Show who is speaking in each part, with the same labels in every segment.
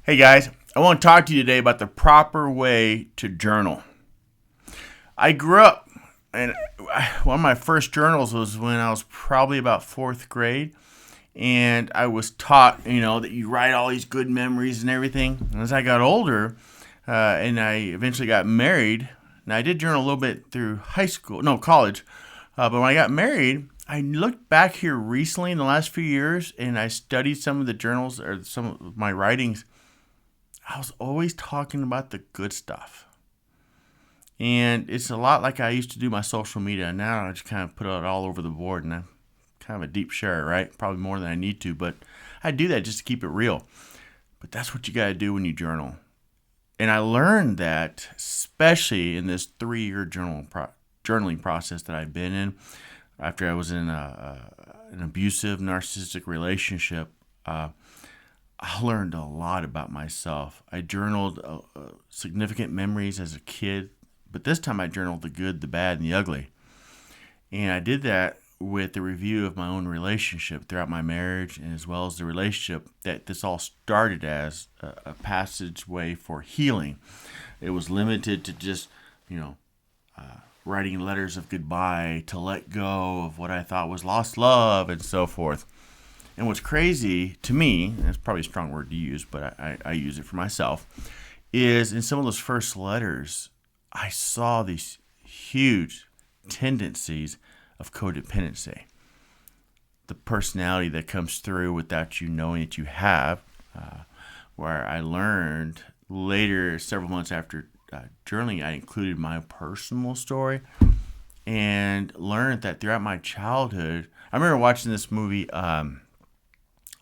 Speaker 1: Hey guys, I want to talk to you today about the proper way to journal. I grew up, and one of my first journals was when I was probably about fourth grade, and I was taught, that you write all these good memories and everything. And as I got older, and I eventually got married, and I did journal a little bit through college, but when I got married, I looked back here recently in the last few years, and I studied some of the journals or some of my writings. I was always talking about the good stuff. And it's a lot like I used to do my social media. Now I just kind of put it all over the board, and I'm kind of a deep sharer, right? Probably more than I need to, but I do that just to keep it real. But that's what you got to do when you journal. And I learned that, especially in this 3-year journaling process that I've been in, after I was in an abusive, narcissistic relationship. I learned a lot about myself. I journaled significant memories as a kid, but this time I journaled the good, the bad, and the ugly. And I did that with the review of my own relationship throughout my marriage, and as well as the relationship that this all started as a passageway for healing. It was limited to just, writing letters of goodbye, to let go of what I thought was lost love, and so forth. And what's crazy to me, and it's probably a strong word to use, but I use it for myself, is in some of those first letters, I saw these huge tendencies of codependency. The personality that comes through without you knowing that you have, where I learned later, several months after journaling, I included my personal story and learned that throughout my childhood, I remember watching this movie,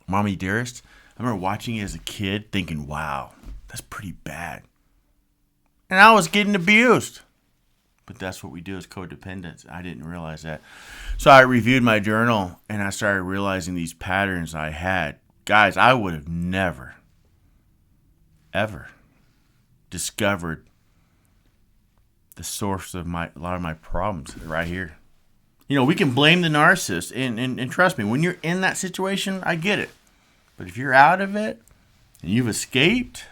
Speaker 1: Mommy Dearest. I remember watching it as a kid thinking, wow, that's pretty bad. And I was getting abused. But that's what we do as codependents. I didn't realize that. So I reviewed my journal and I started realizing these patterns I had. Guys, I would have never, ever discovered the source of a lot of my problems right here. We can blame the narcissist, and trust me, when you're in that situation, I get it. But if you're out of it and you've escaped,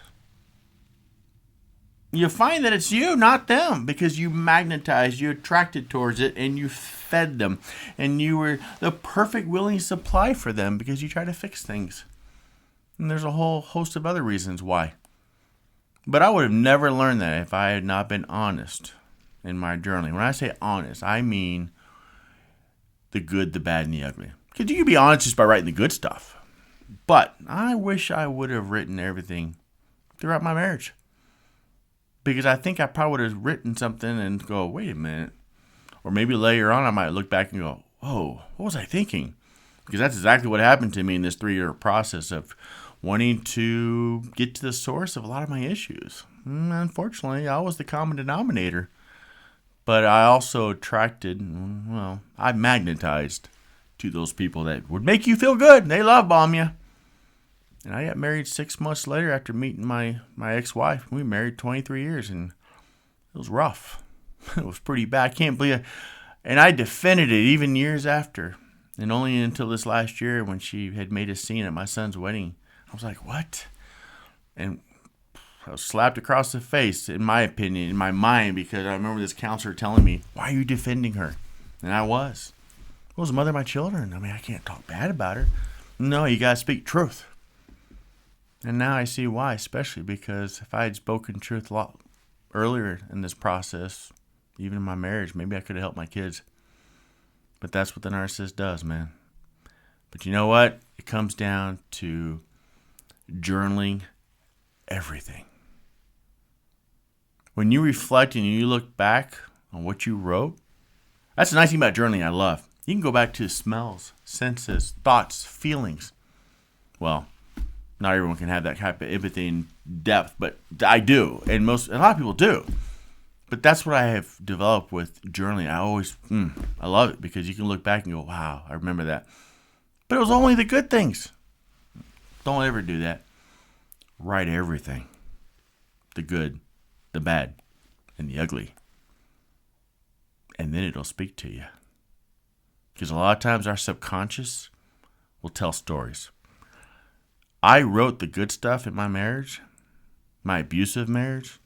Speaker 1: you find that it's you, not them, because you magnetized, you attracted towards it, and you fed them. And you were the perfect willing supply for them because you try to fix things. And there's a whole host of other reasons why. But I would have never learned that if I had not been honest in my journaling. When I say honest, I mean the good, the bad, and the ugly. Because you can be honest just by writing the good stuff. But I wish I would have written everything throughout my marriage. Because I think I probably would have written something and go, wait a minute. Or maybe later on I might look back and go, whoa, what was I thinking? Because that's exactly what happened to me in this 3-year process of wanting to get to the source of a lot of my issues. Unfortunately, I was the common denominator. But I also I magnetized to those people that would make you feel good. They love bomb you. And I got married 6 months later after meeting my ex-wife. We married 23 years, and it was rough. It was pretty bad. I can't believe it. And I defended it even years after. And only until this last year when she had made a scene at my son's wedding, I was like, what? And I was slapped across the face, in my opinion, in my mind, because I remember this counselor telling me, why are you defending her? And I was. Well, it was the mother of my children. I mean, I can't talk bad about her. No, you got to speak truth. And now I see why, especially because if I had spoken truth a lot earlier in this process, even in my marriage, maybe I could have helped my kids. But that's what the narcissist does, man. But you know what? It comes down to journaling everything. When you reflect and you look back on what you wrote, that's the nice thing about journaling I love. You can go back to smells, senses, thoughts, feelings. Well, not everyone can have that type of empathy and depth, but I do, and a lot of people do. But that's what I have developed with journaling. I love it because you can look back and go, wow, I remember that. But it was only the good things. Don't ever do that. Write everything. The good, the bad, and the ugly. And then it'll speak to you. Because a lot of times our subconscious will tell stories. I wrote the good stuff in my marriage, my abusive marriage,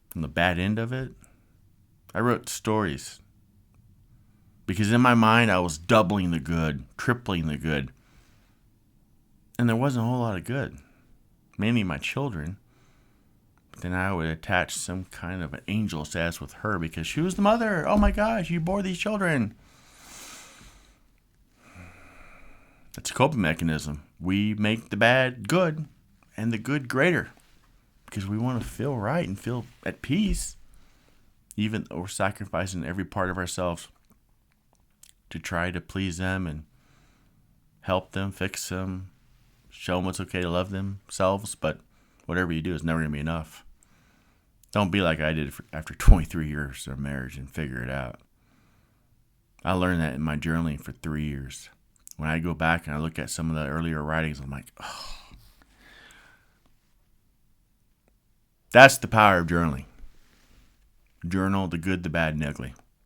Speaker 1: from the bad end of it. I wrote stories because in my mind I was doubling the good, tripling the good. And there wasn't a whole lot of good. Mainly my children. But then I would attach some kind of an angel status with her because she was the mother. Oh my gosh, you bore these children. That's a coping mechanism. We make the bad good and the good greater because we want to feel right and feel at peace, even though we're sacrificing every part of ourselves to try to please them and help them, fix them, show them it's okay to love themselves. But whatever you do is never going to be enough. Don't be like I did after 23 years of marriage and figure it out. I learned that in my journaling for 3 years. When I go back and I look at some of the earlier writings, I'm like, oh. That's the power of journaling. Journal the good, the bad, and the ugly.